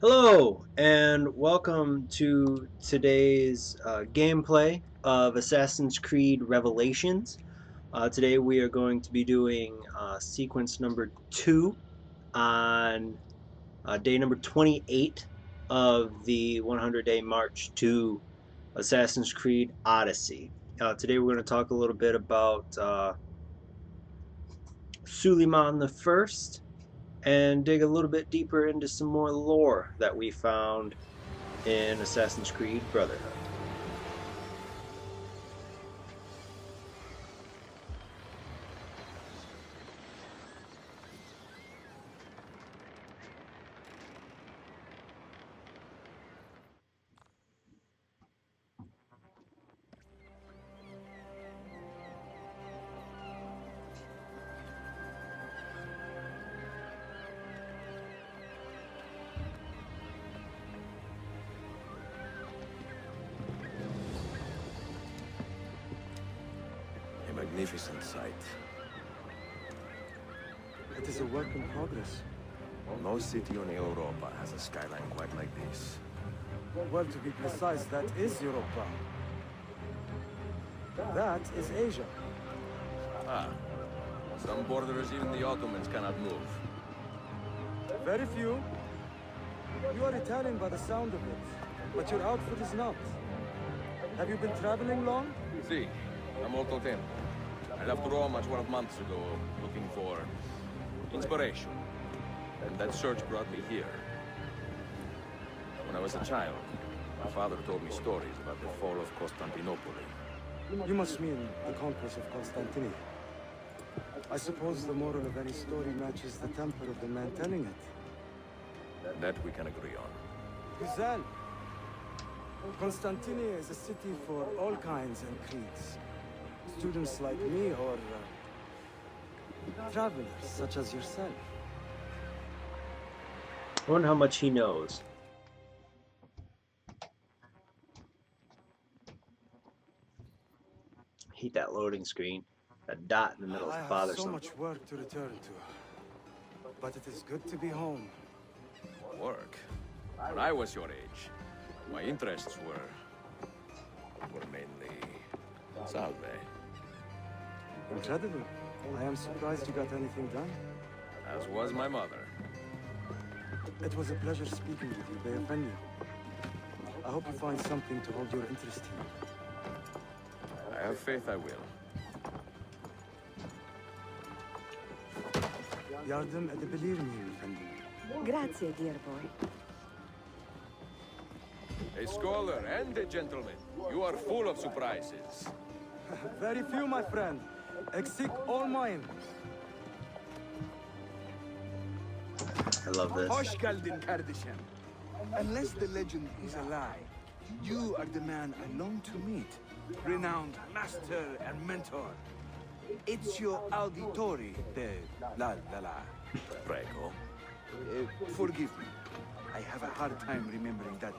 Hello, and welcome to today's gameplay of Assassin's Creed Revelations. Today we are going to be doing sequence number 2 on day number 28 of the 100-day march to Assassin's Creed Odyssey. Today we're going to talk a little bit about Suleiman the First and dig a little bit deeper into some more lore that we found in Assassin's Creed Brotherhood. A magnificent sight. It is a work in progress. No city in Europa has a skyline quite like this. Well, to be precise, that is Europa. That is Asia. Ah, some borders even the Ottomans cannot move. Very few. You are Italian by the sound of it, but your outfit is not. Have you been traveling long? See, I'm molto tempo. I left Rome a 12 months ago, looking for inspiration. And that search brought me here. When I was a child, my father told me stories about the fall of Constantinople. You must mean the conquest of Constantinople. I suppose the moral of any story matches the temper of the man telling it. That we can agree on. Güzel. Constantinople is a city for all kinds and creeds. Students like me or travelers such as yourself. I wonder how much he knows. Hate that loading screen. That dot in the middle I is have bothersome. so much work to return to. But it is good to be home. Work. When I was your age, my interests were mainly salve. Incredible. I am surprised you got anything done. As was my mother. It was a pleasure speaking with you, Beofenio. I hope you find something to hold your interest here. I have faith I will. Yardım edebilir miyim efendim? Grazie, dear boy. A scholar and a gentleman. You are full of surprises. Very few, my friend. Exceed all mine. I love this. Hoş geldin kardeşim. Unless the legend is a lie, you are the man I long to meet. Renowned master and mentor. Ezio Auditori de la. Prego. Forgive me. I have a hard time remembering that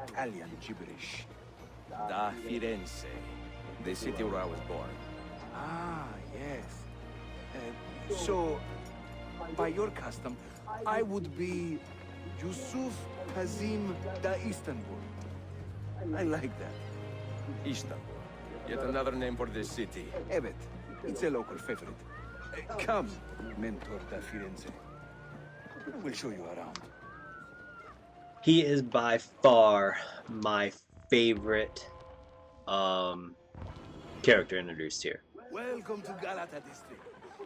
Italian gibberish. Da Firenze. The city where I was born. Ah, yes. So, by your custom, I would be Yusuf Kazim da Istanbul. I like that. Istanbul. Yet another name for this city. Evet, it's a local favorite. Come, Mentor da Firenze. We'll show you around. He is by far my favorite character introduced here. Welcome to Galata district.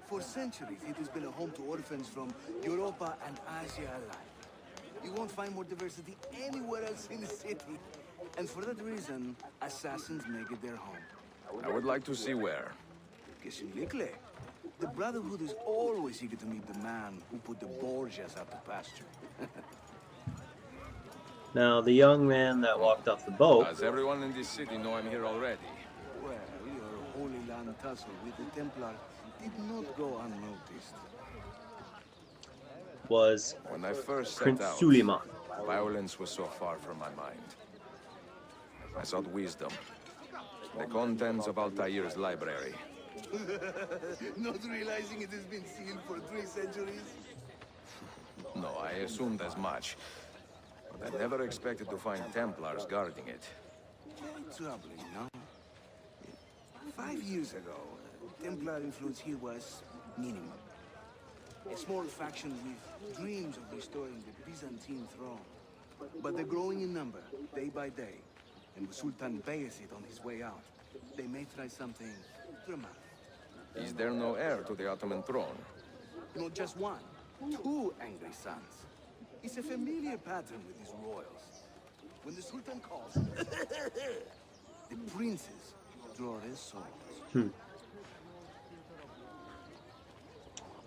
For centuries, it has been a home to orphans from Europa and Asia alike. You won't find more diversity anywhere else in the city. And for that reason, assassins make it their home. I would like to see where. Kesinlikle. The Brotherhood is always eager to meet the man who put the Borgias out to pasture. Now, the young man that walked off the boat Does everyone in this city know I'm here already? Well, your Holy Land tussle with the Templars did not go unnoticed. was When I first set Prince out, Suleiman. violence was so far from my mind. I sought wisdom. The contents of Altair's library. Not realizing it has been sealed for 3 centuries? No, I assumed as much. But I never expected to find Templars guarding it. Troubling, no? 5 years ago, Templar influence here was minimal. A small faction with dreams of restoring the Byzantine throne. But they're growing in number, day by day. And with Sultan Bayezid on his way out, they may try something dramatic. Is there no heir to the Ottoman throne? Not just one, two angry sons. It's a familiar pattern with these royals. When the Sultan calls, the princes draw their swords.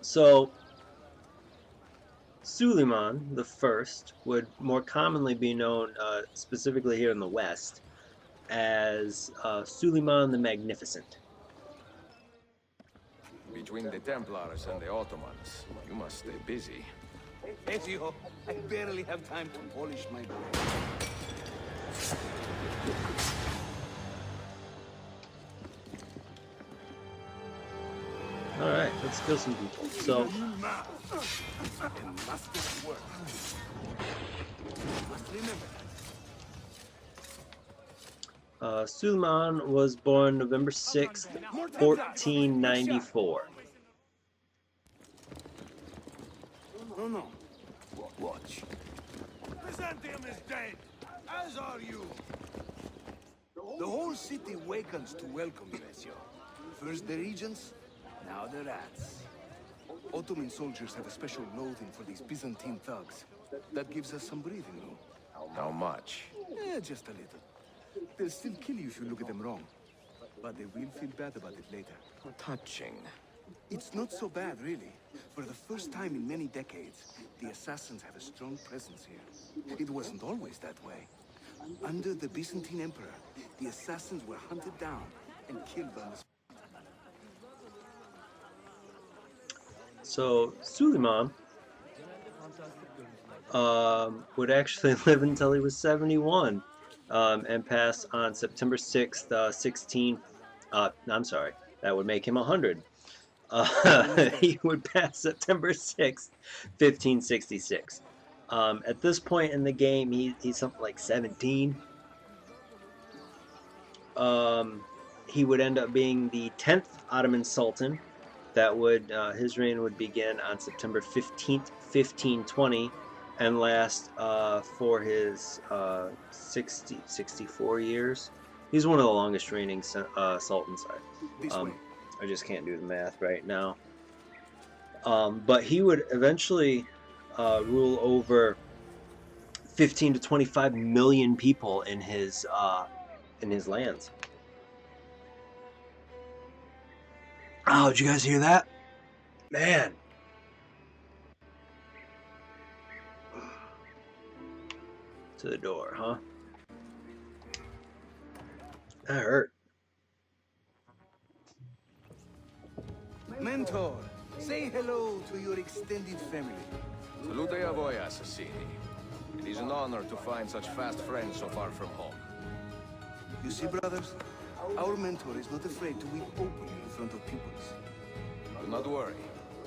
So, Suleiman the First would more commonly be known, specifically here in the West, as Suleiman the Magnificent. Between the Templars and the Ottomans, you must stay busy. Ezio, I barely have time to polish my blade. Alright, let's kill some people. So, And must get work. Must remember that. Suleiman was born November 6th, 1494. No. Watch. Byzantium is dead, as are you. The whole city wakens to welcome you, Ezio. First the regents, now the rats. Ottoman soldiers have a special loathing for these Byzantine thugs. That gives us some breathing room. How much? Just a little. They'll still kill you if you look at them wrong. But they will feel bad about it later. Touching. It's not so bad, really. For the first time in many decades, the assassins have a strong presence here. It wasn't always that way. Under the Byzantine Emperor, the assassins were hunted down and killed on the spot. So, Suleiman would actually live until he was 71 and pass on September 6th, I'm sorry, that would make him 100. He would pass September 6th, 1566. At this point in the game, he's something like 17. He would end up being the 10th Ottoman Sultan. That would his reign would begin on September 15th, 1520, and last for his 64 years. He's one of the longest reigning sultans. This way. I just can't do the math right now. But he would eventually rule over 15 to 25 million people in his lands. Oh, did you guys hear that? Man. To the door, huh? That hurt. Mentor, say hello to your extended family. Salute a voi, assassini. It is an honor to find such fast friends so far from home. You see, brothers? Our mentor is not afraid to weep openly in front of pupils. Do not worry.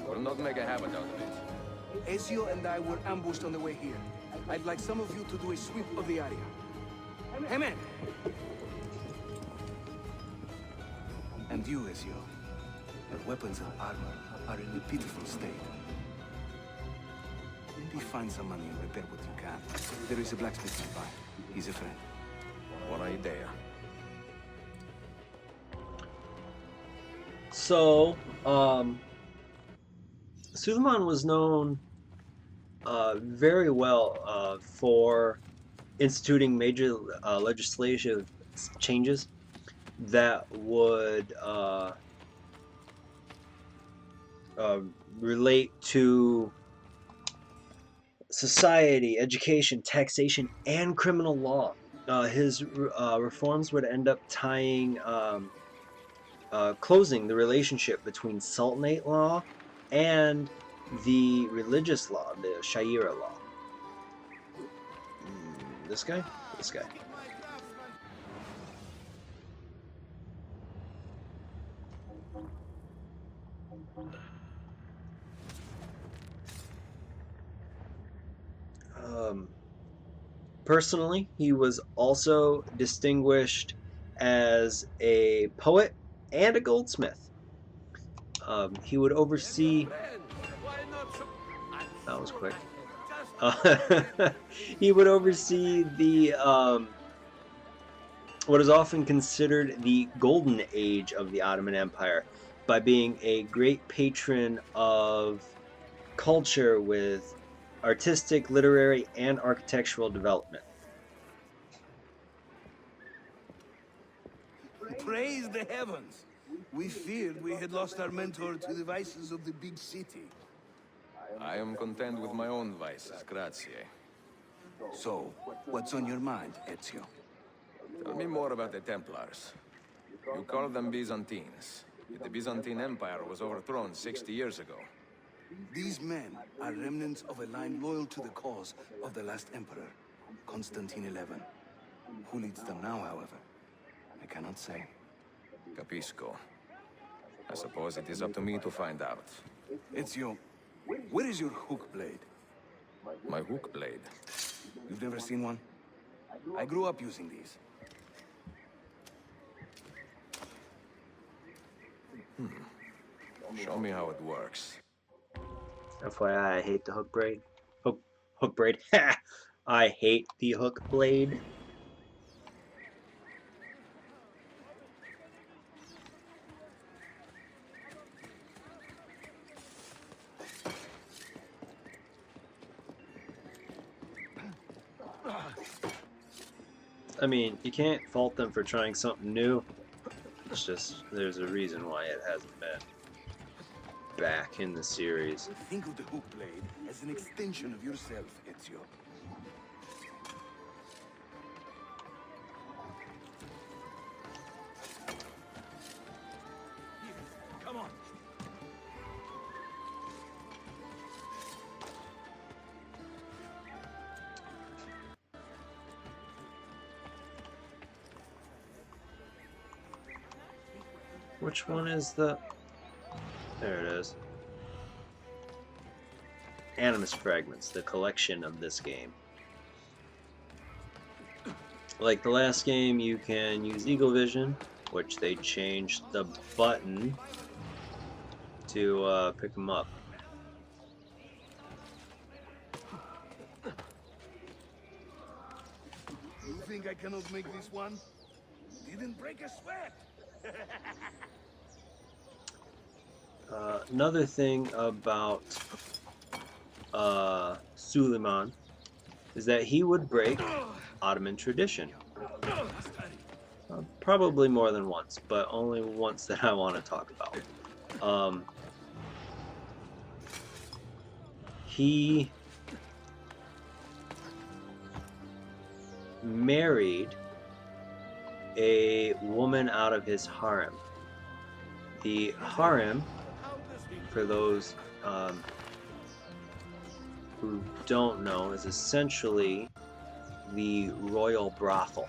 We'll not make a habit out of it. Ezio and I were ambushed on the way here. I'd like some of you to do a sweep of the area. Hey, man! And you, Ezio. Your weapons and armor are in a pitiful state. Maybe find some money and repair what you can. There is a blacksmith nearby. He's a friend. Buona idea. So, Suleiman was known very well for instituting major legislative changes that would relate to society, education, taxation, and criminal law. His reforms would end up closing the relationship between Sultanate law and the religious law, the Sharia law. This guy? This guy. Personally, he was also distinguished as a poet and a goldsmith. He would oversee. That was quick. He would oversee the what is often considered the golden age of the Ottoman Empire by being a great patron of culture with artistic, literary, and architectural development. Praise the heavens! We feared we had lost our mentor to the vices of the big city. I am content with my own vices, grazie. So, what's on your mind, Ezio? Tell me more about the Templars. You call them Byzantines. Yet the Byzantine Empire was overthrown 60 years ago. These men are remnants of a line loyal to the cause of the last emperor, Constantine XI. Who leads them now, however, I cannot say. Capisco. I suppose it is up to me to find out. Ezio, where is your hook blade? My hook blade. You've never seen one? I grew up using these. Show me how it works. FYI, I hate the hook braid. Hook braid. I hate the hook blade. I mean, you can't fault them for trying something new. It's just, there's a reason why it hasn't been back in the series. Think of the hook blade as an extension of yourself, Ezio. Come on. Which one is the... There it is. Animus Fragments, the collection of this game. Like the last game, you can use Eagle Vision, which they changed the button to pick them up. You think I cannot make this one? Didn't break a sweat. Another thing about Suleiman is that he would break Ottoman tradition. Probably more than once, but only once that I want to talk about. He married a woman out of his harem. The harem, for those who don't know, is essentially the royal brothel.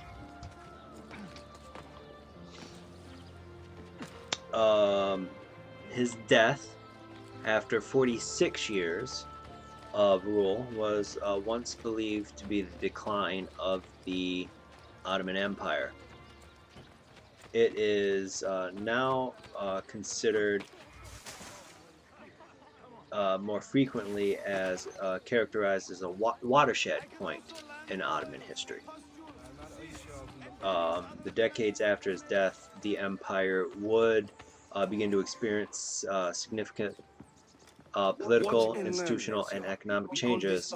His death, after 46 years of rule, was once believed to be the decline of the Ottoman Empire. It is now considered more frequently as characterized as a watershed point in Ottoman history. The decades after his death, the empire would begin to experience significant political, institutional, and economic changes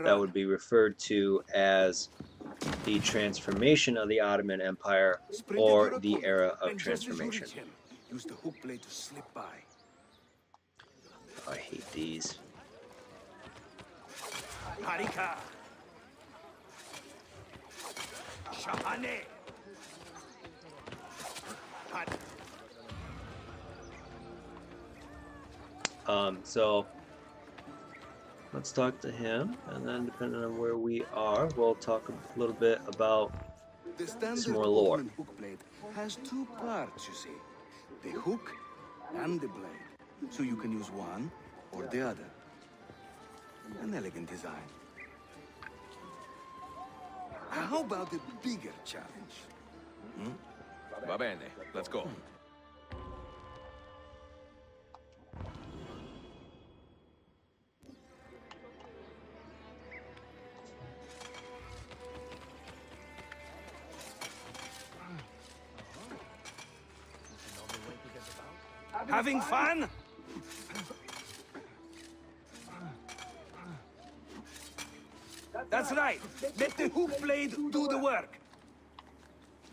that would be referred to as the transformation of the Ottoman Empire or the era of transformation. Use the hook blade to slip by. I hate these. Harika. Shahane. So let's talk to him, and then depending on where we are, we'll talk a little bit about some more lore. The hook blade has two parts, you see. The hook and the blade. So you can use one or the other. An elegant design. How about a bigger challenge? Va bene, let's go. Having fun? That's right. Let the hook blade do the work.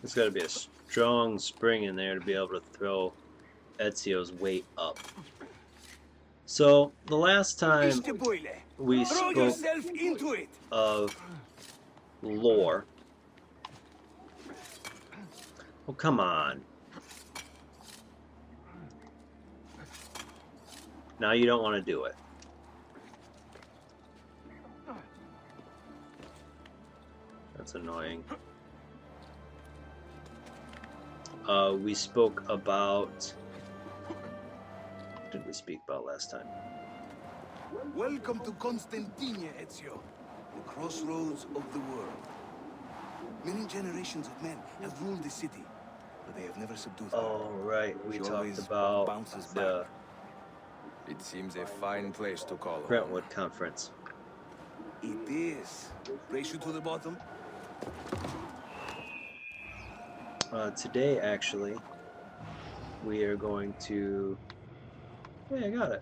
There's got to be a strong spring in there to be able to throw Ezio's weight up. So the last time we Throw spoke yourself into it. of lore. Oh, come on. Now you don't want to do it. That's annoying. We spoke about... What did we speak about last time? Welcome to Constantinople, Ezio, the crossroads of the world. Many generations of men have ruled the city, but they have never subdued her. Oh, right. We She talked always about bounces the back. It seems a fine place to call home. Brentwood Conference. It is. Race you to the bottom? Today, actually, we are going to... Hey, I got it.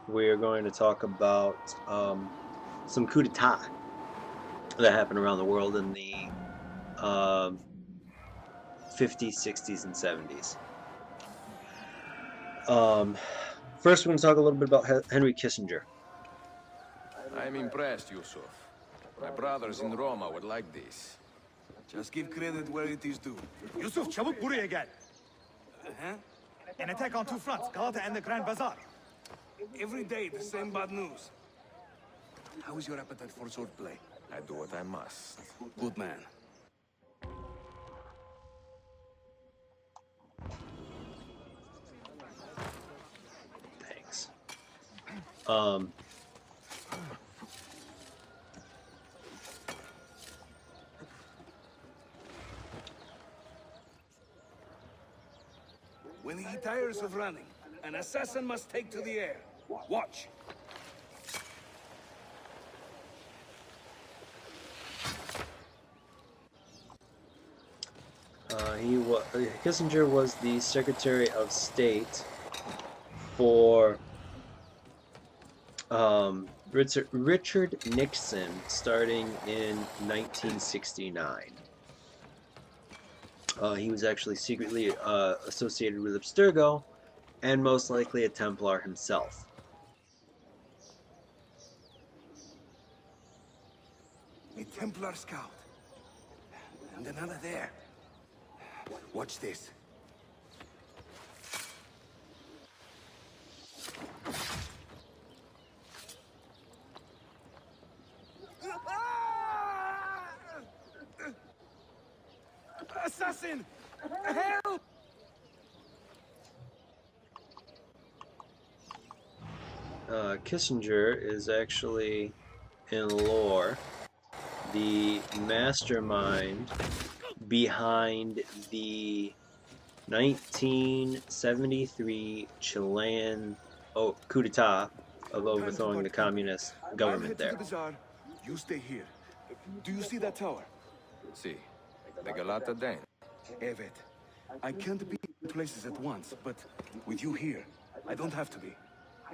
We are going to talk about some coup d'etat that happened around the world in the 50s, 60s, and 70s. First, we're going to talk a little bit about Henry Kissinger. I'm impressed, Yusuf. My brothers in Roma would like this. Just give credit where it is due. Yusuf, çabuk buraya gel. Huh? An attack on two fronts, Galata and the Grand Bazaar. Every day, the same bad news. How is your appetite for swordplay? I do what I must. Good man. Thanks. When he tires of running, an assassin must take to the air. Watch. Kissinger was the Secretary of State for Richard Nixon starting in 1969. He was actually secretly associated with Abstergo and most likely a Templar himself. A Templar scout. And another there. Watch this. Assassin! Help! Kissinger is actually, in lore, the mastermind behind the 1973 Chilean coup d'etat of overthrowing the communist government there. You stay here. Do you see that tower? See, the Galata Den. Evet. I can't be in places at once, but with you here, I don't have to be.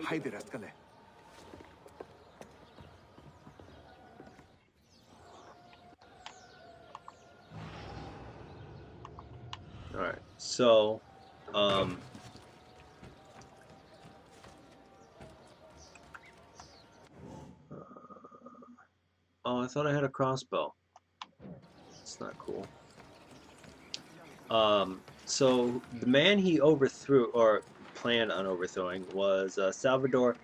Haydi rastgele. Alright, so, oh, I thought I had a crossbow. It's not cool. So the man he overthrew, or planned on overthrowing, was Salvador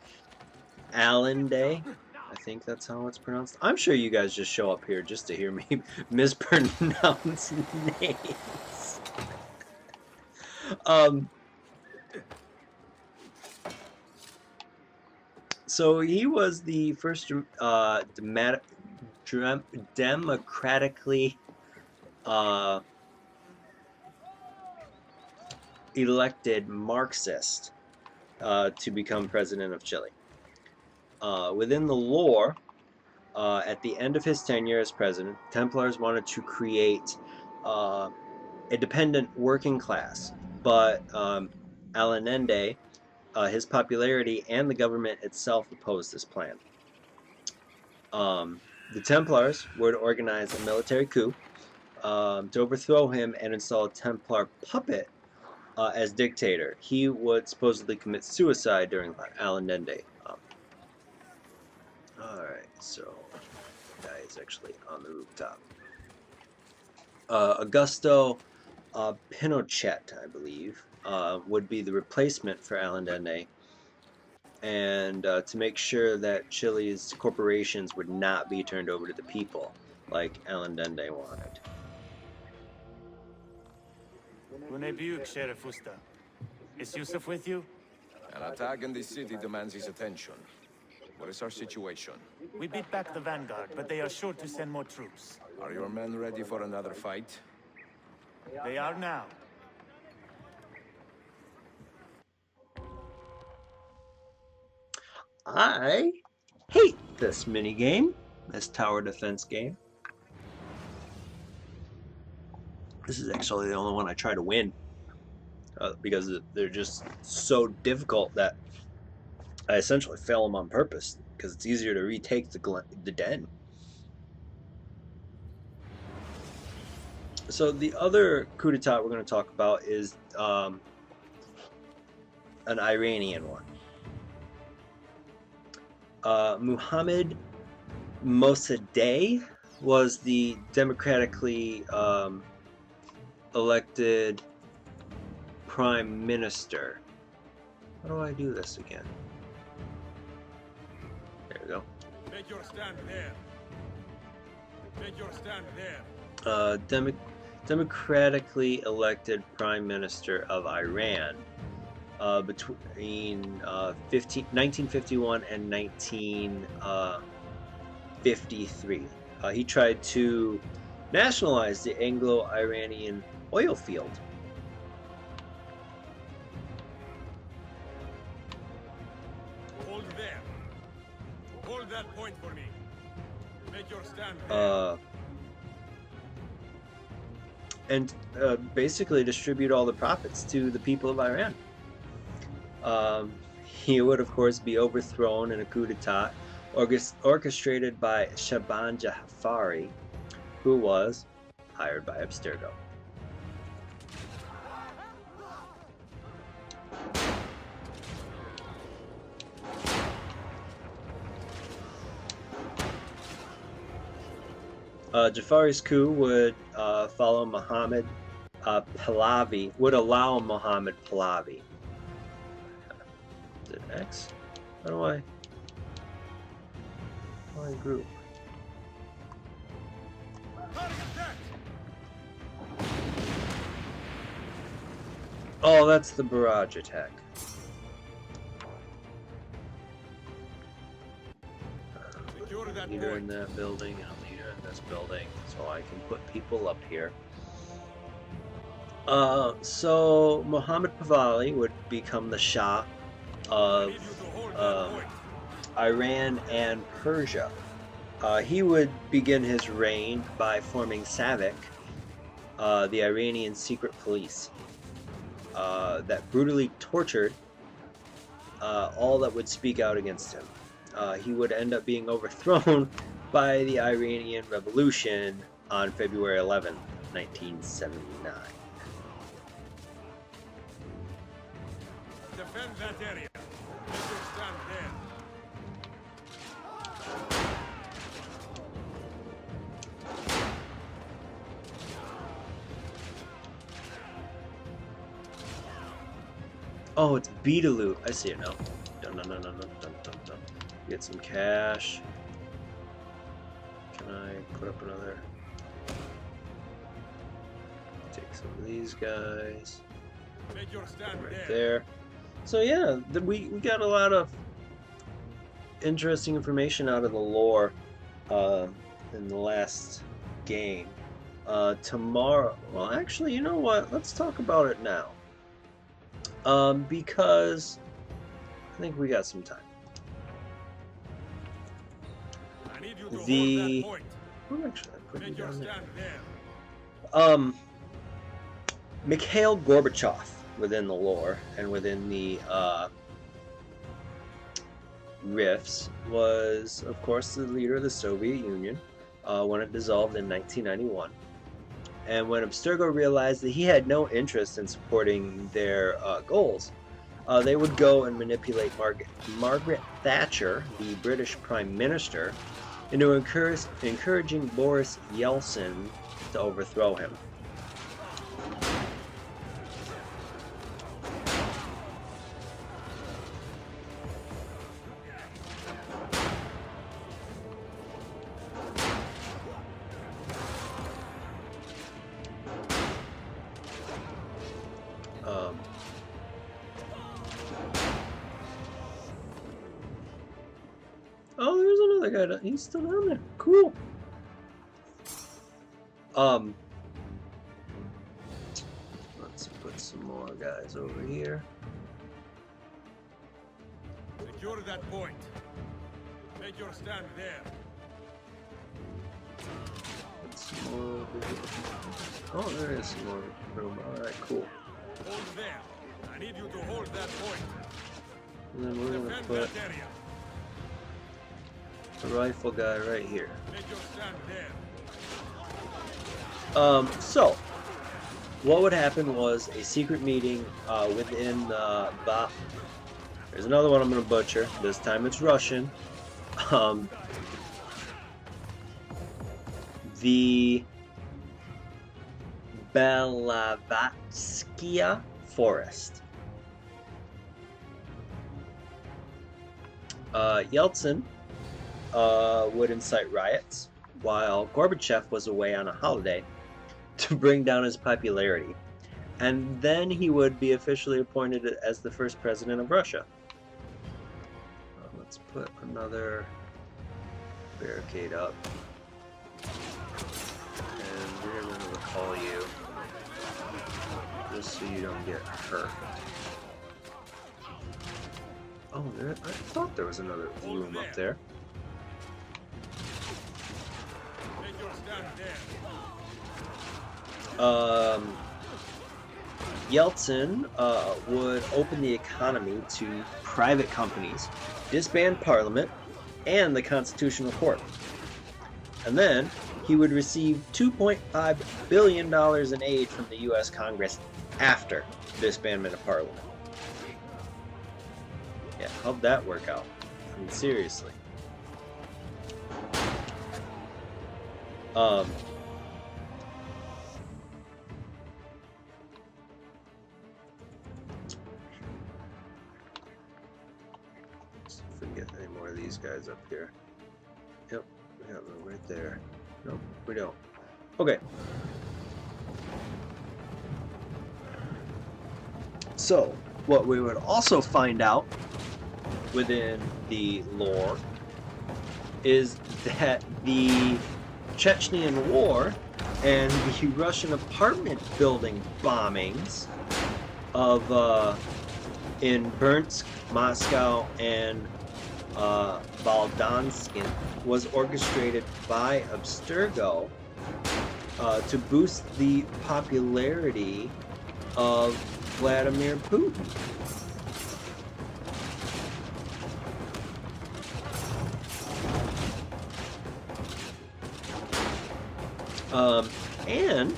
Allende. I think that's how it's pronounced. I'm sure you guys just show up here just to hear me mispronounce names. So he was the first democratically uh, elected Marxist to become president of Chile. Within the lore, at the end of his tenure as president, Templars wanted to create a dependent working class, but Allende, his popularity, and the government itself opposed this plan. The Templars were to organize a military coup to overthrow him and install a Templar puppet as dictator. He would supposedly commit suicide during Allende. Alright, so the guy is actually on the rooftop. Augusto Pinochet, I believe, would be the replacement for Allende, and to make sure that Chile's corporations would not be turned over to the people, like Allende wanted. Bunebuk, Sheriff Usta. Is Yusuf with you? An attack in this city demands his attention. What is our situation? We beat back the Vanguard, but they are sure to send more troops. Are your men ready for another fight? They are now. I hate this minigame, this tower defense game. This is actually the only one I try to win because they're just so difficult that I essentially fail them on purpose because it's easier to retake the den. So the other coup d'etat we're going to talk about is an Iranian one. Muhammad Mossadegh was the democratically elected prime minister. How do I do this again? There we go. Make your stand there. Make your stand there. Democratically elected prime minister of Iran between 1951 and 1953. He tried to nationalize the Anglo-Iranian oil field. Hold there. Hold that point for me. Make your stand there. And basically distribute all the profits to the people of Iran. He would, of course, be overthrown in a coup d'etat orchestrated by Shaban Jafari, who was hired by Abstergo. Jafari's coup would follow Muhammad Pahlavi, would allow Muhammad Pahlavi. Is it X? How do I group? Oh, that's the barrage attack. Leader in that building and a leader in this building, so I can put people up here. So Muhammad Pahlavi would become the Shah of Iran and Persia. He would begin his reign by forming SAVAK, the Iranian secret police, that brutally tortured all that would speak out against him. He would end up being overthrown by the Iranian Revolution on February 11, 1979. Defend that area. Make your stand there. Oh, it's Beetaloo. I see it now. No. Get some cash. Can I put up another? Take some of these guys. Make your stand Right there. So yeah, we got a lot of interesting information out of the lore uh, in the last game. Tomorrow, well, actually, you know what? Let's talk about it now. Because I think we got some time. I need you to hold The that point. oh, actually, I put you Make your down there. stand there. Mikhail Gorbachev within the lore and within the Rifts was, of course, the leader of the Soviet Union when it dissolved in 1991. And when Abstergo realized that he had no interest in supporting their goals, they would go and manipulate Margaret Thatcher, the British Prime Minister, into encouraging Boris Yeltsin to overthrow him. Oh, there's another guy. He's still down there. Cool. Let's put some more guys over here. Secure that point. Make your stand there. Put some more over here. Oh, there is some more room. All right, cool. Hold there. I need you to hold that point. And then we're gonna Defend put that area. the rifle guy right here. Make your stand there. So what would happen was a secret meeting within there's another one I'm gonna butcher. This time it's Russian. The Belavatskia Forest. Yeltsin would incite riots while Gorbachev was away on a holiday to bring down his popularity. And then he would be officially appointed as the first president of Russia. Let's put another barricade up. And we're going to recall you just so you don't get hurt. Oh, I thought there was another room up there. Make your stand there. Yeltsin would open the economy to private companies, disband parliament, and the constitutional court. And then he would receive $2.5 billion in aid from the U.S. Congress after disbandment of parliament. Yeah, how'd that work out? I mean, seriously. Let's forget any more of these guys up here. Yep, we got one right there. Nope, we don't. Okay. So, what we would also find out within the lore is that the Chechnyan War and the Russian apartment building bombings of in Bryansk, Moscow, and Valdanskin was orchestrated by Abstergo to boost the popularity of Vladimir Putin. And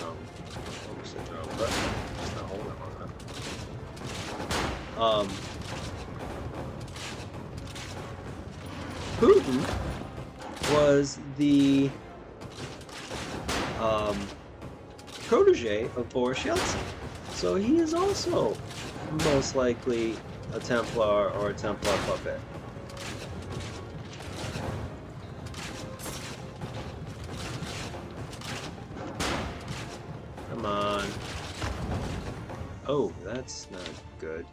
no, almost said no, but it's not holding on that. Putin was the protege of Boris Yeltsin, so he is also most likely a Templar or a Templar puppet. Come on. Oh, that's not good.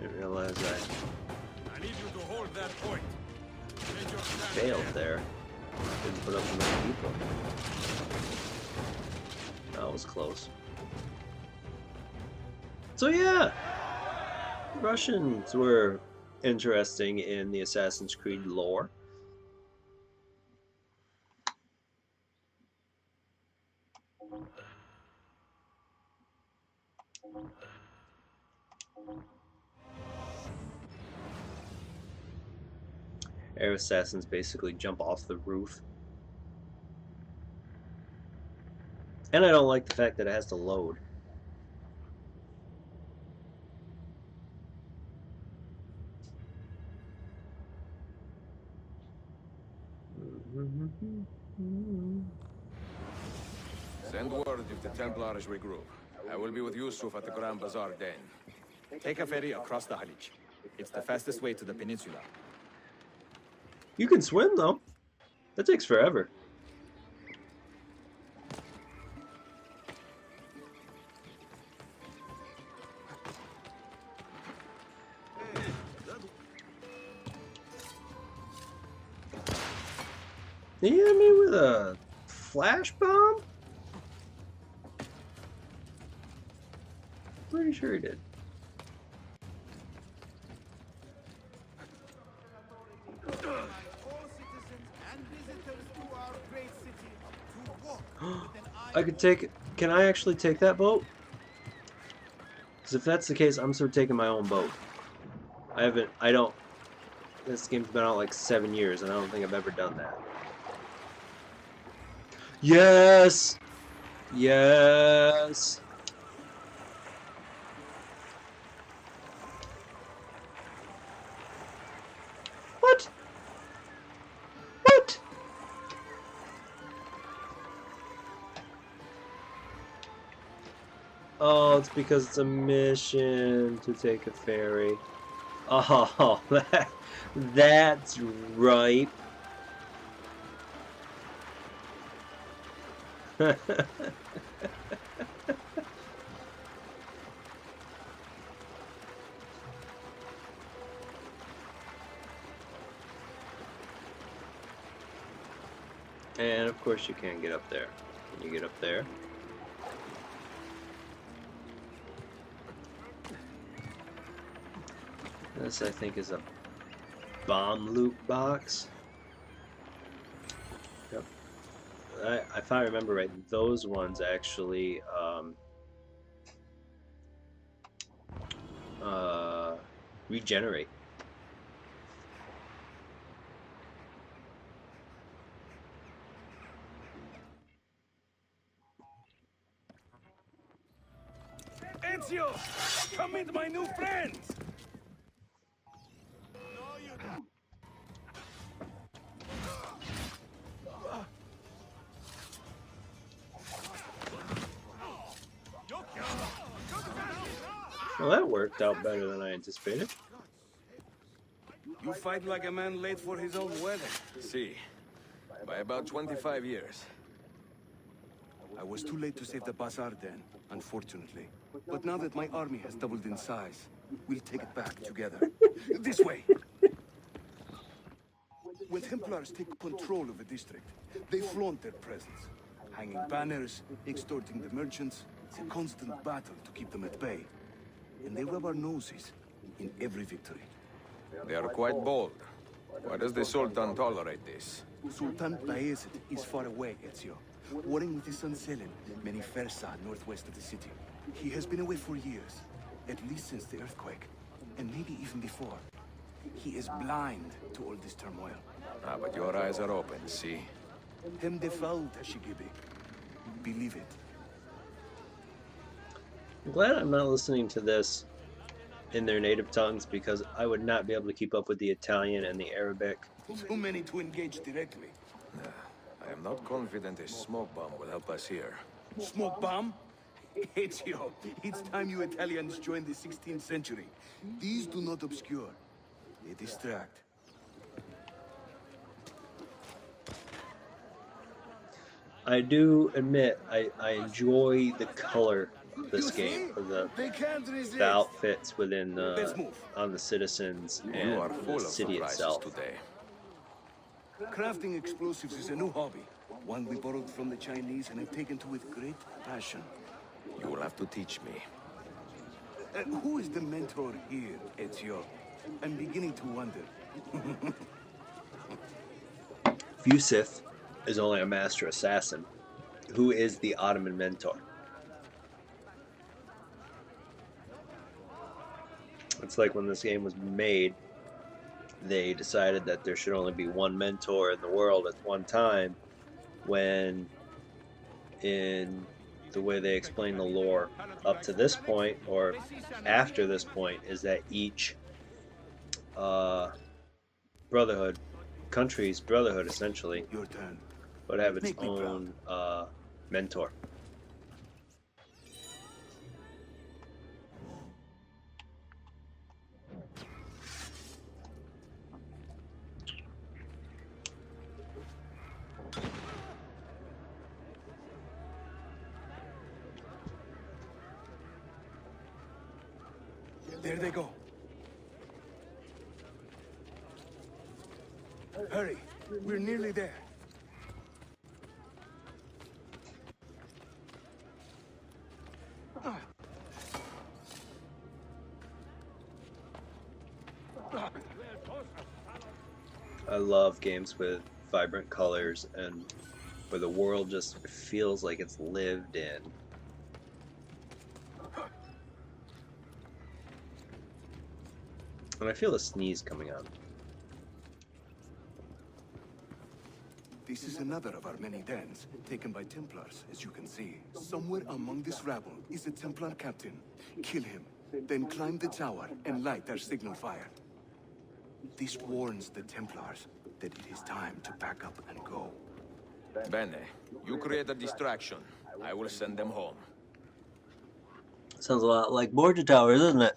Didn't realize I that point. Major stand Failed there. there. Didn't put up enough people. That was close. So yeah, Russians were interesting in the Assassin's Creed lore. Air assassins basically jump off the roof. And I don't like the fact that it has to load. Send word if the Templars regroup. I will be with Yusuf at the Grand Bazaar then. Take a ferry across the Halij. It's the fastest way to the peninsula. You can swim though. That takes forever. Did he hit me with a flash bomb? Pretty sure he did. I could take. Can I actually take that boat? Because if that's the case, I'm sort of taking my own boat. I don't. This game's been out like 7 years, and I don't think I've ever done that. Yes! Yes! What? What? Oh, it's because it's a mission to take a ferry. Oh, that's right. And of course you can't get up there. Can you get up there? This, I think, is a bomb loot box. Yep. If I remember right, those ones actually regenerate. Ezio! Come meet my new friends! Well, that worked out better than I anticipated. You fight like a man late for his own wedding. See, by about 25 years. I was too late to save the bazaar then, unfortunately. But now that my army has doubled in size, we'll take it back together. This way! When Templars take control of a district, they flaunt their presence. Hanging banners, extorting the merchants. It's a constant battle to keep them at bay. And they rub our noses in every victory. They are quite bold. Why does the Sultan tolerate this? Sultan Bayezid is far away, Ezio. Warring with his son Selim, many Fersa northwest of the city. He has been away for years, at least since the earthquake, and maybe even before. He is blind to all this turmoil. Ah, but your eyes are open, see? Hem defal, Tashigibi. Believe it. I'm glad I'm not listening to this in their native tongues because I would not be able to keep up with the Italian and the Arabic. Too many to engage directly. I am not confident a smoke bomb will help us here. Smoke bomb? Ezio, it's time you Italians joined the 16th century. These do not obscure. They distract. I do admit I enjoy the color this You game see? for the They can't resist. outfits within Let's the move. on the citizens You and are the full of city surprises itself. today. Crafting explosives is a new hobby. One we borrowed from the Chinese and have taken to with great passion. You will have to teach me. Who is the mentor here, Ezio? I'm beginning to wonder. Yusuf is only a master assassin. Who is the Ottoman mentor? It's like when this game was made, they decided that there should only be one mentor in the world at one time, when in the way they explain the lore up to this point, or after this point, is that each brotherhood, country's brotherhood essentially, Your turn. would have its Make me own mentor. There they go. Hurry, we're nearly there. I love games with vibrant colors and where the world just feels like it's lived in. And I feel a sneeze coming on. This is another of our many dens, taken by Templars, as you can see. Somewhere among this rabble is a Templar captain. Kill him, then climb the tower and light our signal fire. This warns the Templars that it is time to pack up and go. Bene, you create a distraction. I will send them home. Sounds a lot like Borgia Towers, doesn't it?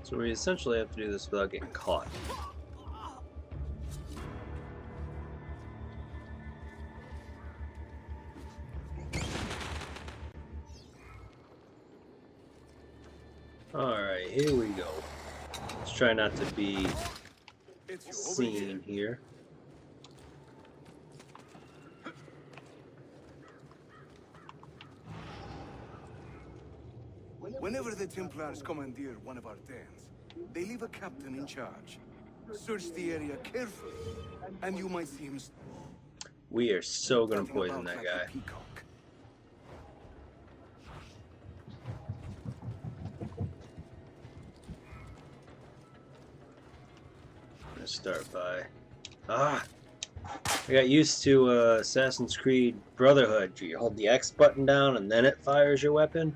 So we essentially have to do this without getting caught. Alright, here we go. Let's try not to be seen here. Whenever the Templars commandeer one of our dens, they leave a captain in charge. Search the area carefully, and you might see him We are so gonna strutting poison about that like guy. a peacock. I'm gonna start by... I got used to Assassin's Creed Brotherhood. You hold the X button down and then it fires your weapon.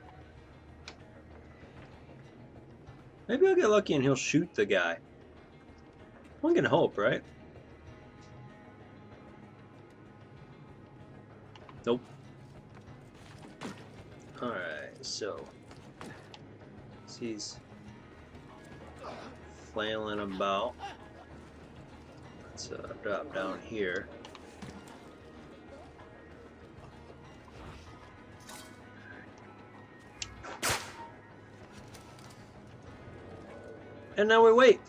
Maybe I'll get lucky and he'll shoot the guy. One can hope, right? Nope. Alright, so he's flailing about. Let's drop down here. And now we wait.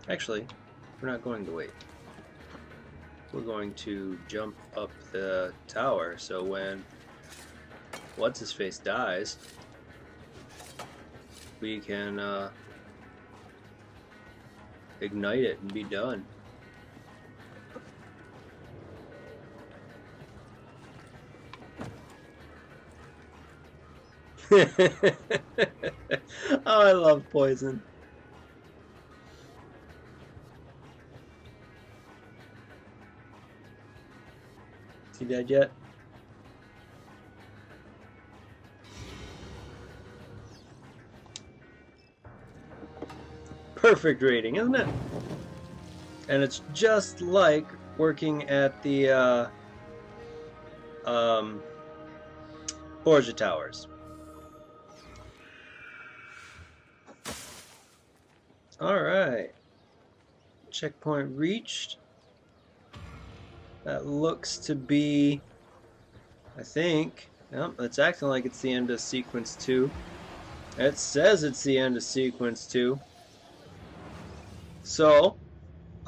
Actually, we're not going to wait. We're going to jump up the tower, so when What's-His-Face dies, we can ignite it and be done. Oh, I love poison. Is he dead yet? Perfect rating, isn't it? And it's just like working at the Borgia Towers. Alright. Checkpoint reached. That looks to be, I think, yep, it's acting like it's the end of sequence 2. It says it's the end of sequence 2. So,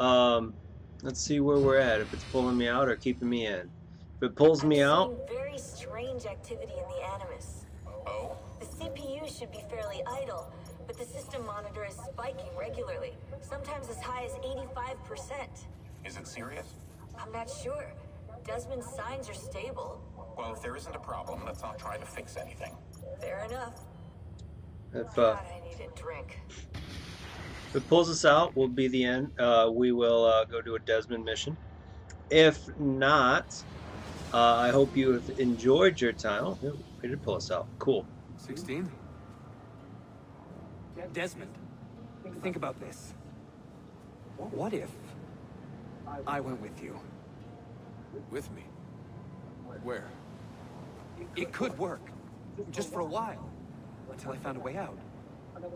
let's see where we're at, if it's pulling me out or keeping me in. If it pulls me out, I'm seeing very strange activity in the Animus. Oh? The CPU should be fairly idle, but the system monitor is spiking regularly, sometimes as high as 85%. Is it serious? I'm not sure. Desmond's signs are stable. Well, if there isn't a problem, let's not try to fix anything. Fair enough. if God, I need a drink. it pulls us out, will be the end. We will go do a Desmond mission. If not, I hope you have enjoyed your time. Oh, it did pull us out. Cool. 16? Desmond, think about this. What if I went with you? With me? Where? It could work, just for a while, until I found a way out.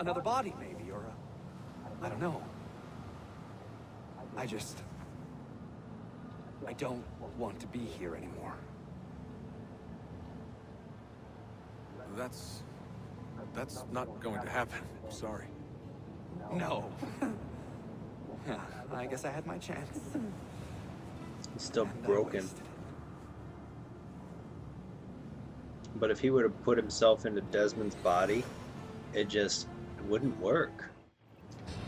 Another body, maybe, or I don't know. I don't want to be here anymore. That's not going to happen. I'm sorry. No. Yeah, I guess I had my chance. It's still And I broken. wasted it. But if he would have put himself into Desmond's body, it just wouldn't work.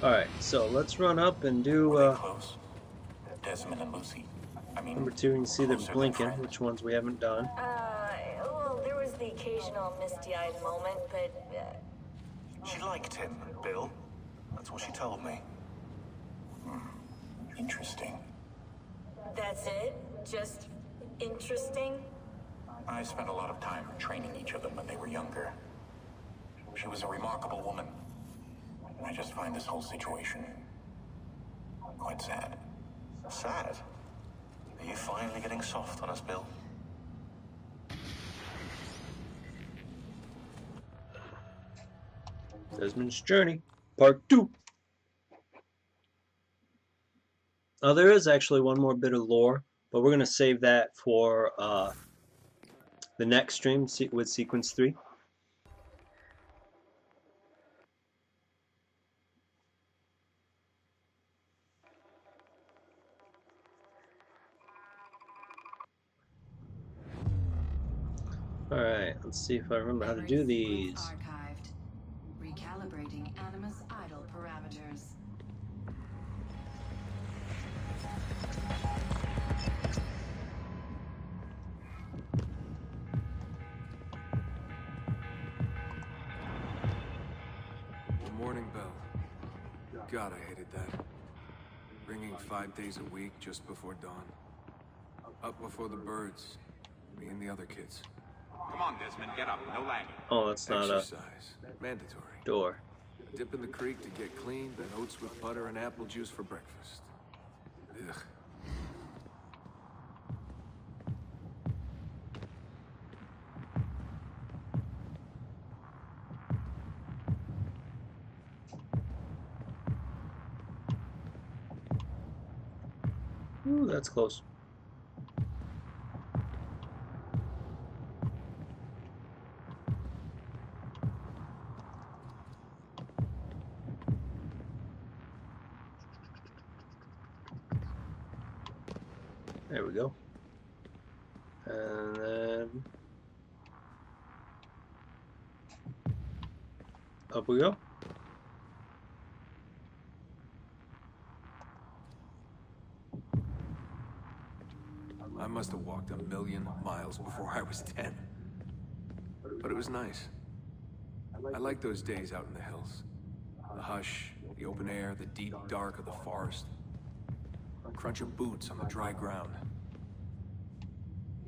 Alright, so let's run up and do Were they close? Desmond and Lucy. I mean, number 2. You can see they're closer than blinking, friends. which ones we haven't done. Well, there was the occasional misty-eyed moment, but, She liked him, Bill. That's what she told me. Interesting. that's it? Just interesting? I spent a lot of time training each of them when they were younger. She was a remarkable woman. I just find this whole situation quite sad. Sad? Are you finally getting soft on us, Bill? Desmond's Journey, Part 2. There is actually one more bit of lore, but we're going to save that for the next stream with Sequence 3. Alright, let's see if I remember how to do these. Archived. Recalibrating Animus idle parameters. The morning bell. God, I hated that. Ringing 5 days a week just before dawn. Up before the birds. Me and the other kids. Come on, Desmond, get up. No lagging. Oh, that's not a Exercise. Mandatory. door. Dip in the creek to get clean, then oats with butter and apple juice for breakfast. Ugh. Ooh, that's close. There we go. And then up we go. I must have walked 1,000,000 miles before I was 10. But it was nice. I like those days out in the hills. The hush, the open air, the deep dark of the forest. Crunch of boots on the dry ground.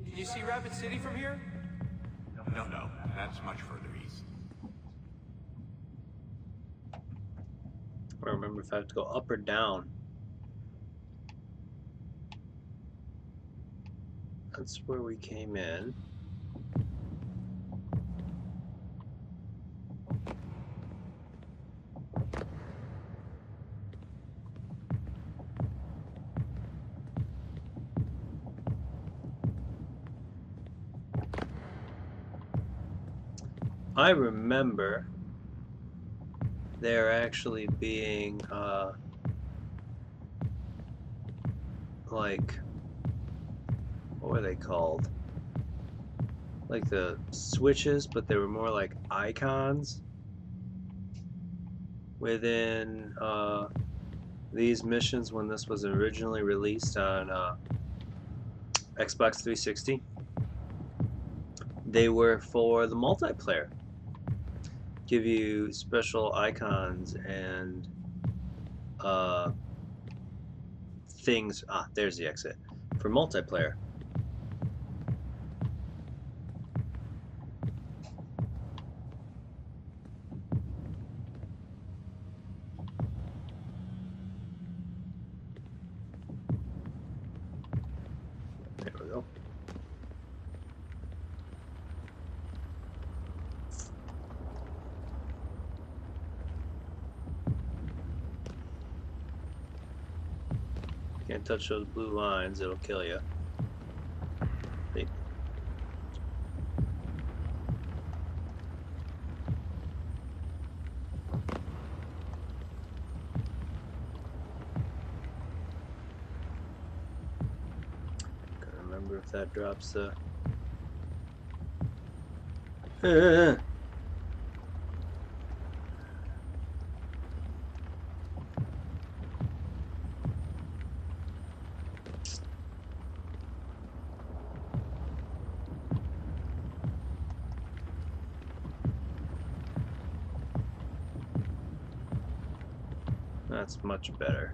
Can you see Rapid City from here? No, that's much further east. I don't remember if I have to go up or down. That's where we came in. I remember there actually being like, what were they called? Like the switches, but they were more like icons within these missions when this was originally released on Xbox 360. They were for the multiplayer. Give you special icons and things. Ah, there's the exit for multiplayer. There we go. Can't touch those blue lines, it'll kill you. See? Gotta remember if that drops the... That's much better.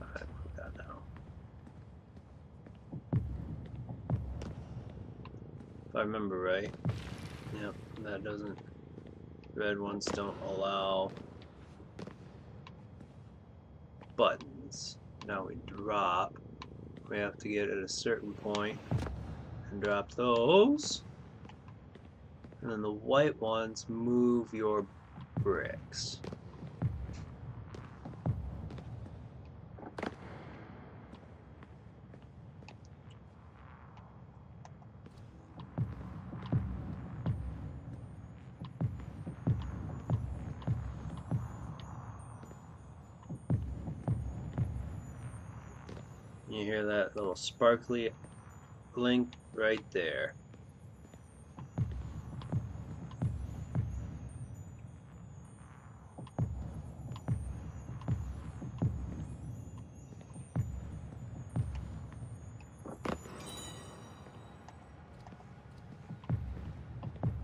Alright, we got now. If I remember right, yep, that doesn't. Red ones don't allow buttons. Now we drop. We have to get at a certain point and drop those. And then the white ones move your bricks. You hear that little sparkly link right there.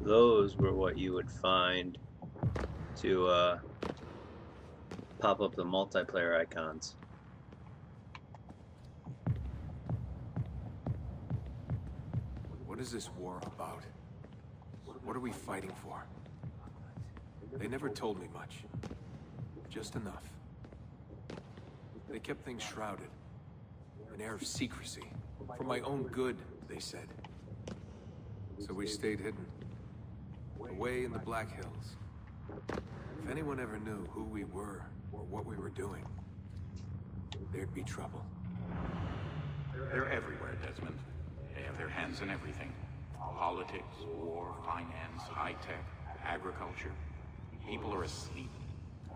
Those were what you would find to pop up the multiplayer icons. What is this war about? What are we fighting for? They never told me much. Just enough. They kept things shrouded. An air of secrecy. For my own good, they said. So we stayed hidden. Away in the Black Hills. If anyone ever knew who we were or what we were doing, there'd be trouble. They're everywhere, Desmond. They have their hands in everything. Politics, war, finance, high-tech, agriculture. People are asleep.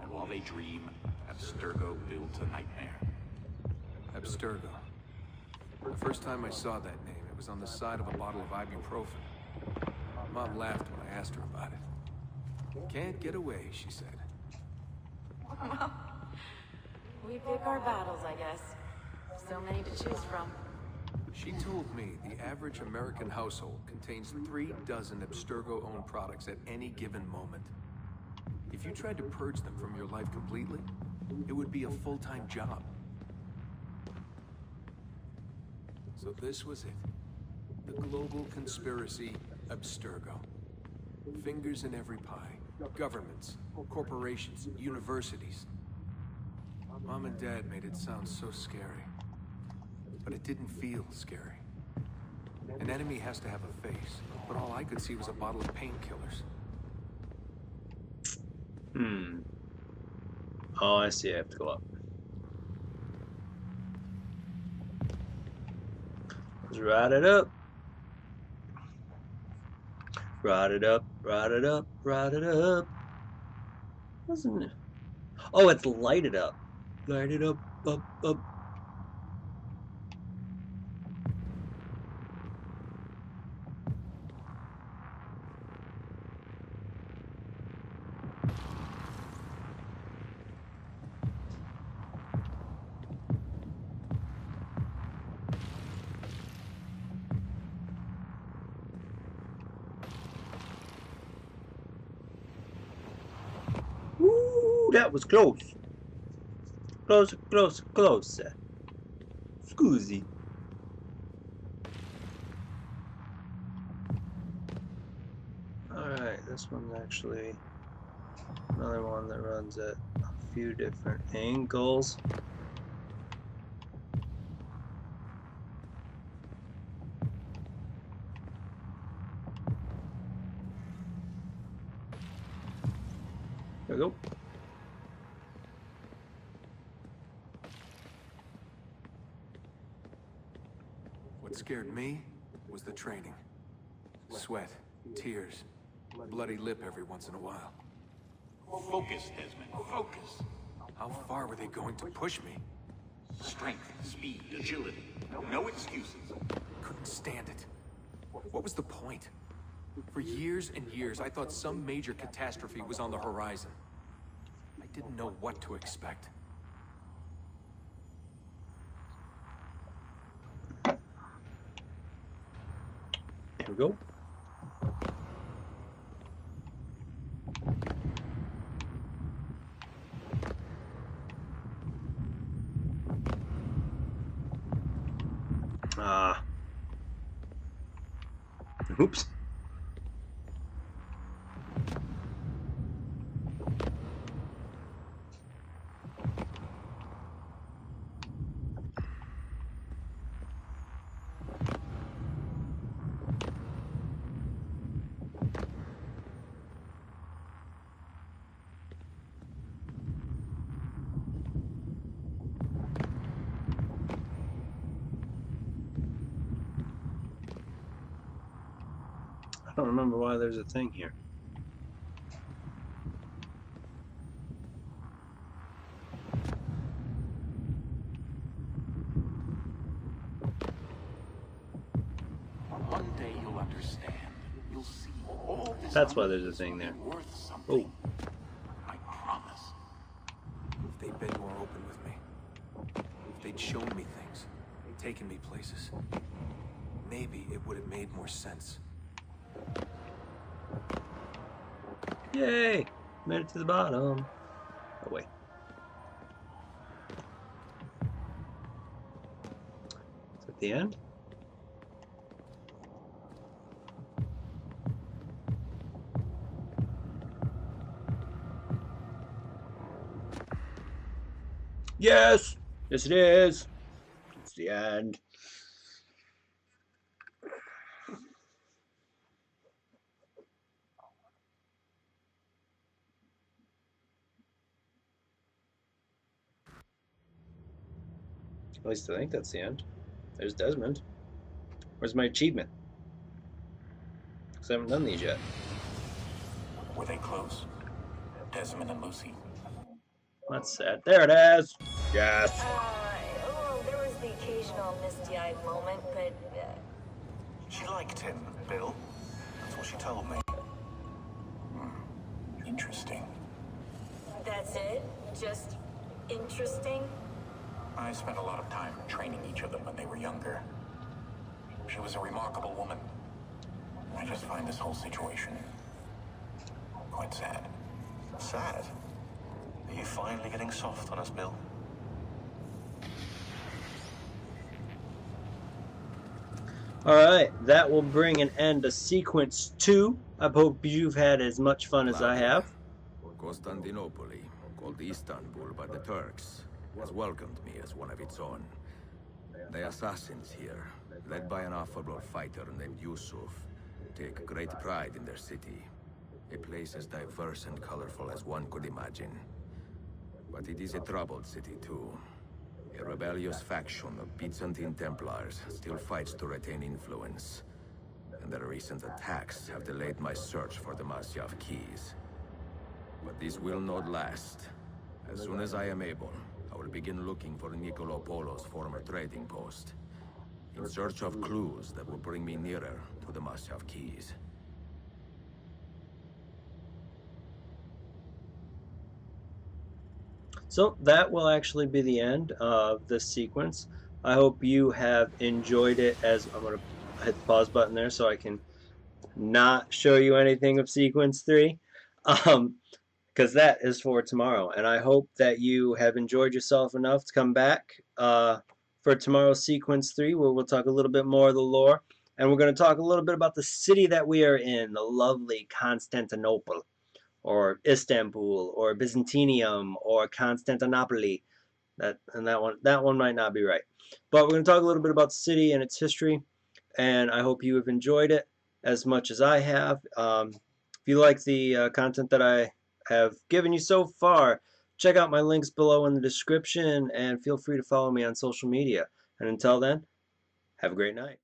And while they dream, Abstergo builds a nightmare. Abstergo. The first time I saw that name, it was on the side of a bottle of ibuprofen. Mom laughed when I asked her about it. Can't get away, she said. Well, we pick our battles, I guess. So many to choose from. She told me the average American household contains 3 dozen Abstergo-owned products at any given moment. If you tried to purge them from your life completely, it would be a full-time job. So this was it. The global conspiracy, Abstergo. Fingers in every pie. Governments, corporations, universities. Mom and Dad made it sound so scary. But it didn't feel scary. An enemy has to have a face, but all I could see was a bottle of painkillers. Oh, I see. I have to go up. Let's ride it up. Ride it up, ride it up, ride it up. Wasn't it? Oh, it's light it up. Light it up, up, up. Ooh, that was close. Closer, closer, closer. Scusi. Alright, this one's actually another one that runs at a few different angles. There we go. What scared me was the training. Sweat, tears, bloody lip every once in a while. Focus, Desmond, focus. How far were they going to push me? Strength, speed, agility. No excuses. Couldn't stand it. What was the point? For years and years, I thought some major catastrophe was on the horizon. I didn't know what to expect. There we go. Oops. I don't remember why there's a thing here. One day you'll understand. You'll see all this. That's why there's a thing there. Worth something. Oh. I promise. If they'd been more open with me, if they'd shown me things, taken me places, maybe it would have made more sense. Yay! Made it to the bottom. Oh, wait. Is that the end? Yes! Yes, it is! It's the end. At least I think that's the end. There's Desmond. Where's my achievement? Because I haven't done these yet. Were they close? Desmond and Lucy? That's sad. There it is! Yes! Well, there was the occasional misty-eyed moment, but, She liked him, Bill. That's what she told me. Interesting. that's it? Just interesting? I spent a lot of time training each of them when they were younger. She was a remarkable woman. I just find this whole situation quite sad. Sad? Are you finally getting soft on us, Bill? Alright, that will bring an end to Sequence 2. I hope you've had as much fun as I have. Constantinople, called Istanbul by the Turks, has welcomed me as one of its own. The assassins here, led by an affable fighter named Yusuf, take great pride in their city. A place as diverse and colorful as one could imagine. But it is a troubled city too. A rebellious faction of Byzantine Templars still fights to retain influence, and their recent attacks have delayed my search for the Masyav keys. But this will not last. As soon as I am able, I will begin looking for Nicolo Polo's former trading post, in search of clues that will bring me nearer to the Masyav keys. So that will actually be the end of this sequence. I hope you have enjoyed it. As I'm going to hit the pause button there so I can not show you anything of sequence 3, because that is for tomorrow. And I hope that you have enjoyed yourself enough to come back for tomorrow's sequence 3, where we'll talk a little bit more of the lore. And we're going to talk a little bit about the city that we are in, the lovely Constantinople, or Istanbul, or Byzantium, or Constantinople. That one might not be right. But we're going to talk a little bit about the city and its history, and I hope you have enjoyed it as much as I have. If you like the content that I have given you so far, check out my links below in the description, and feel free to follow me on social media. And until then, have a great night.